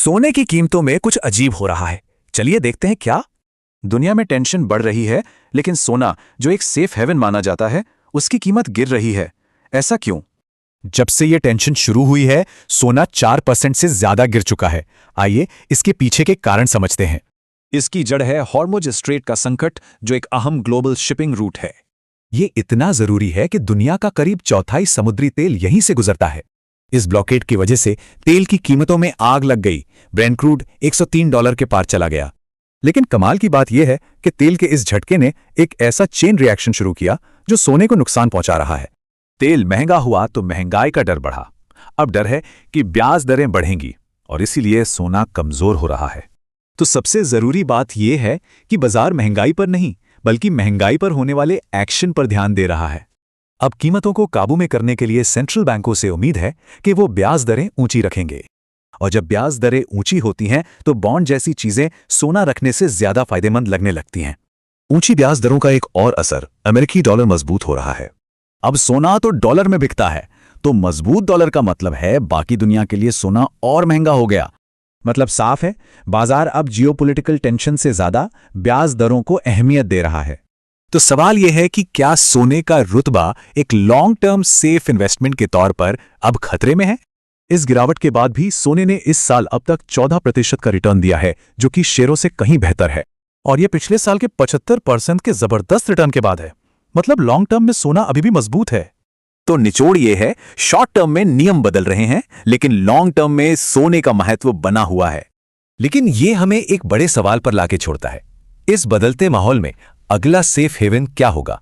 सोने की कीमतों में कुछ अजीब हो रहा है। चलिए देखते हैं क्या। दुनिया में टेंशन बढ़ रही है, लेकिन सोना, जो एक सेफ हेवन माना जाता है, उसकी कीमत गिर रही है। ऐसा क्यों? जब से ये टेंशन शुरू हुई है, सोना 4% से ज्यादा गिर चुका है। आइए इसके पीछे के कारण समझते हैं। इसकी जड़ है हॉर्मुज स्ट्रेट का संकट, जो एक अहम ग्लोबल शिपिंग रूट है। ये इतना जरूरी है कि दुनिया का करीब चौथाई समुद्री तेल यहीं से गुजरता है। इस ब्लॉकेड की वजह से तेल की कीमतों में आग लग गई। ब्रेंट क्रूड $103 के पार चला गया। लेकिन कमाल की बात यह है कि तेल के इस झटके ने एक ऐसा चेन रिएक्शन शुरू किया जो सोने को नुकसान पहुंचा रहा है। तेल महंगा हुआ तो महंगाई का डर बढ़ा। अब डर है कि ब्याज दरें बढ़ेंगी और इसीलिए सोना कमजोर हो रहा है। तो सबसे जरूरी बात यह है कि बाजार महंगाई पर नहीं, बल्कि महंगाई पर होने वाले एक्शन पर ध्यान दे रहा है। अब कीमतों को काबू में करने के लिए सेंट्रल बैंकों से उम्मीद है कि वो ब्याज दरें ऊंची रखेंगे। और जब ब्याज दरें ऊंची होती हैं तो बॉन्ड जैसी चीजें सोना रखने से ज्यादा फायदेमंद लगने लगती हैं। ऊंची ब्याज दरों का एक और असर, अमेरिकी डॉलर मजबूत हो रहा है। अब सोना तो डॉलर में बिकता है, तो मजबूत डॉलर का मतलब है बाकी दुनिया के लिए सोना और महंगा हो गया। मतलब साफ है, बाजार अब जियोपॉलिटिकल टेंशन से ज्यादा ब्याज दरों को अहमियत दे रहा है। तो सवाल यह है कि क्या सोने का रुतबा एक लॉन्ग टर्म सेफ इन्वेस्टमेंट के तौर पर अब खतरे में है? इस गिरावट के बाद भी सोने ने इस साल अब तक 14% का रिटर्न दिया है, जो कि शेयरों से कहीं बेहतर है। और यह पिछले साल के 75% के जबरदस्त रिटर्न के बाद है। मतलब लॉन्ग टर्म में सोना अभी भी मजबूत है। तो निचोड़ यह है, शॉर्ट टर्म में नियम बदल रहे हैं, लेकिन लॉन्ग टर्म में सोने का महत्व बना हुआ है। लेकिन यह हमें एक बड़े सवाल पर लाके छोड़ता है। इस बदलते माहौल में अगला सेफ हेवन क्या होगा?